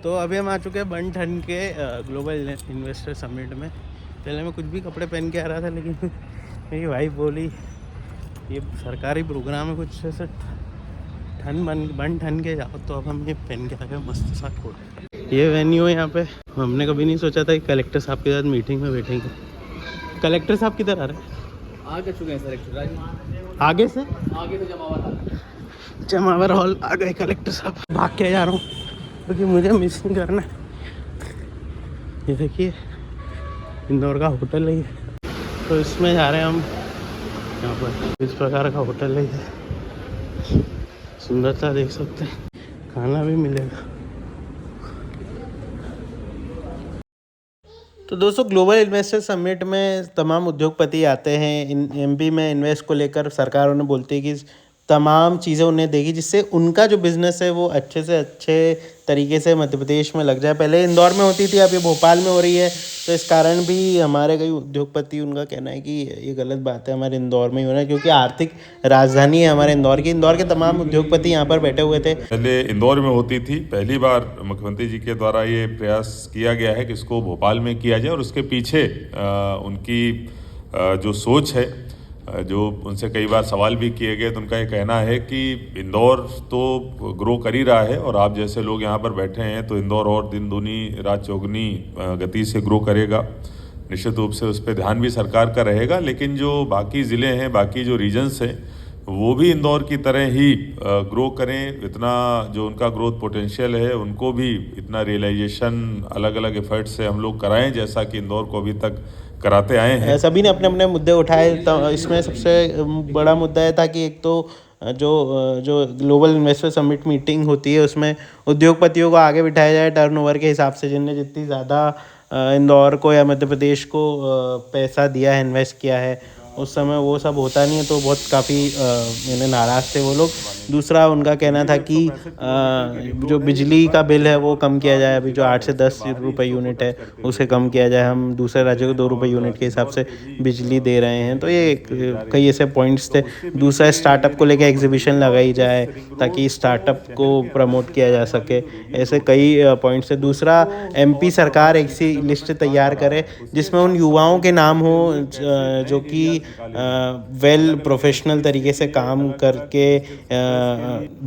तो अभी हम आ चुके हैं बन ठन के ग्लोबल इन्वेस्टर समिट में। पहले मैं कुछ भी कपड़े पहन के आ रहा था, लेकिन मेरी वाइफ बोली ये सरकारी प्रोग्राम है, कुछ ऐसे बन ठन के जाओ। तो अब हम ये पहन के आ गए मस्त सा कोट। ये वेन्यू है यहाँ पे। हमने कभी नहीं सोचा था कि कलेक्टर साहब के साथ मीटिंग में बैठेंगे। कलेक्टर साहब किधर आ रहे हैं? आगे चुके हैं सर, आगे से जमावत जमावर हॉल आ गए कलेक्टर साहब। भाग के जा रहा हूँ क्योंकि मुझे मिस नहीं करना। ये देखिए इंदौर का होटल है ये, तो इसमें जा रहे हैं हम। यहाँ पर इस प्रकार का होटल है ये, सुंदरता देख सकते हैं, खाना भी मिलेगा। तो दोस्तों ग्लोबल इन्वेस्टर समिट में तमाम उद्योगपति आते हैं। एमपी में इन्वेस्ट को लेकर सरकार उन्हें बोलती है कि तमाम चीज़ें उन्हें देगी जिससे उनका जो बिज़नेस है वो अच्छे से अच्छे तरीके से मध्य प्रदेश में लग जाए। पहले इंदौर में होती थी, अब ये भोपाल में हो रही है। तो इस कारण भी हमारे कई उद्योगपति, उनका कहना है कि ये गलत बात है हमारे इंदौर में ही होना है, क्योंकि आर्थिक राजधानी है हमारे इंदौर की। इंदौर के तमाम उद्योगपति यहाँ पर बैठे हुए थे। पहले इंदौर में होती थी, पहली बार मुख्यमंत्री जी के द्वारा ये प्रयास किया गया है कि इसको भोपाल में किया जाए। और उसके पीछे उनकी जो सोच है, जो उनसे कई बार सवाल भी किए गए, तो उनका ये कहना है कि इंदौर तो ग्रो कर ही रहा है और आप जैसे लोग यहाँ पर बैठे हैं तो इंदौर और दिन दूनी रात चौगुनी गति से ग्रो करेगा। निश्चित रूप से उस पर ध्यान भी सरकार का रहेगा, लेकिन जो बाकी ज़िले हैं, बाकी जो रीजन्स हैं, वो भी इंदौर की तरह ही ग्रो करें। इतना जो उनका ग्रोथ पोटेंशियल है उनको भी इतना रियलाइजेशन अलग अलग एफर्ट से हम लोग कराएं, जैसा कि इंदौर को अभी तक कराते आए हैं। सभी ने अपने अपने मुद्दे उठाए। तो इसमें सबसे बड़ा मुद्दा है था कि एक तो जो ग्लोबल इन्वेस्टर समिट मीटिंग होती है उसमें उद्योगपतियों को आगे बिठाया जाए टर्नओवर के हिसाब से, जिनने जितनी ज़्यादा इंदौर को या मध्य प्रदेश को पैसा दिया है, इन्वेस्ट किया है, उस समय वो सब होता नहीं है। तो बहुत काफ़ी नाराज़ थे वो लोग। दूसरा उनका कहना था कि जो बिजली का बिल है वो कम किया जाए। अभी जो 8 से 10 रुपए यूनिट है उसे कम किया जाए। हम दूसरे राज्यों को 2 रुपये यूनिट के हिसाब से बिजली दे रहे हैं। तो ये कई ऐसे पॉइंट्स थे। दूसरा स्टार्टअप को लेकर एग्जीबिशन लगाई जाए ताकि स्टार्टअप को प्रमोट किया जा सके। ऐसे कई पॉइंट्स थे। दूसरा एमपी सरकार एक सी लिस्ट तैयार करे जिसमें उन युवाओं के नाम हो जो कि वेल प्रोफेशनल तरीके से काम करके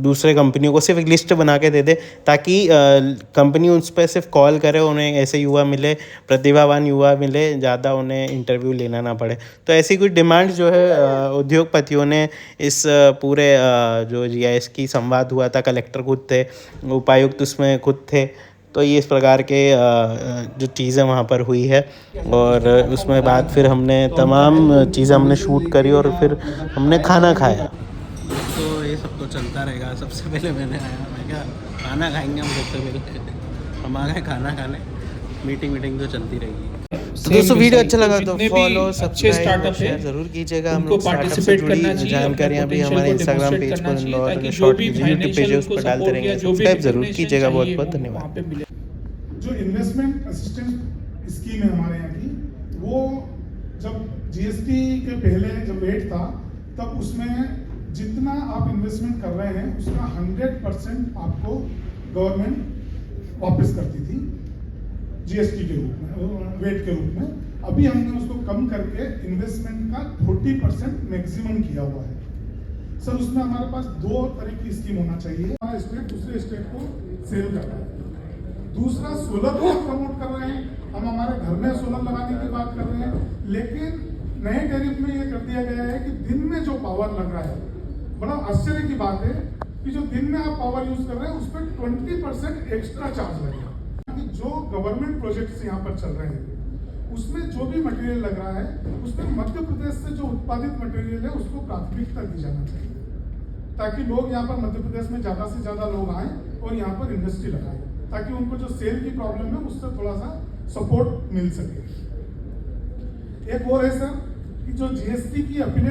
दूसरे कंपनियों को सिर्फ एक लिस्ट बना के दे दे, ताकि कंपनी उन पर सिर्फ कॉल करे, उन्हें ऐसे युवा मिले, प्रतिभावान युवा मिले, ज़्यादा उन्हें इंटरव्यू लेना ना पड़े। तो ऐसी कुछ डिमांड जो है उद्योगपतियों ने इस पूरे जो जीआईएस की संवाद हुआ था, कलेक्टर खुद थे, उपायुक्त उसमें खुद थे। तो ये इस प्रकार के जो चीज़ें वहाँ पर हुई है। और उसमें बाद फिर हमने तमाम चीज़ें हमने शूट करी और फिर हमने खाना खाया। तो ये सब तो चलता रहेगा। सबसे पहले मैं क्या खाना खाएंगे हम। सबसे पहले हम आ गए खाना खाने। मीटिंग तो चलती रहेगी। दोस्तों वीडियो अच्छा लगा तो फॉलो सब्सक्राइब शेयर जरूर कीजिएगा। हम लोग पार्टिसिपेट करना चाहिए। जानकारियाँ भी हमारे इंस्टाग्राम पेज पर और शॉर्ट यूट्यूब पेज उस पर डालते रहेंगे। सब्सक्राइब जरूर कीजिएगा। बहुत बहुत धन्यवाद। जो इन्वेस्टमेंट असिस्टेंट स्कीम है हमारे यहाँ की, वो जब जीएसटी के पहले जब वेट था तब उसमें जितना आप इन्वेस्टमेंट कर रहे हैं उसका 100% आपको गवर्नमेंट वापस करती थी जीएसटी के रूप में, वेट के रूप में। अभी हमने उसको कम करके इन्वेस्टमेंट का 40% मैक्सिमम किया हुआ है। सर उसमें हमारे पास 2 तरह की स्कीम होना चाहिए। हमारा स्टेट दूसरे स्टेट को सेल करता है। दूसरा सोलर को प्रमोट कर रहे हैं, हम हमारे घर में सोलर लगाने की बात कर रहे हैं। लेकिन नए टैरिफ में ये कर दिया गया है कि दिन में जो पावर लग रहा है, बड़ा आश्चर्य की बात है कि जो दिन में आप पावर यूज कर रहे हैं उस पर 20% एक्स्ट्रा चार्ज लगेगा। जो गवर्नमेंट प्रोजेक्ट्स यहाँ पर चल रहे हैं उसमें जो भी मटेरियल लग रहा है उसमें मध्य प्रदेश से जो उत्पादित मटेरियल है उसको प्राथमिकता दी जाना चाहिए, ताकि लोग यहाँ पर मध्य प्रदेश में ज़्यादा से ज़्यादा लोग आएँ और यहाँ पर इंडस्ट्री लगाएं, ताकि उनको जो सेल की प्रॉब्लम है उससे थोड़ा सा सपोर्ट मिल सके। एक और है सर कि जो जीएसटी की अपील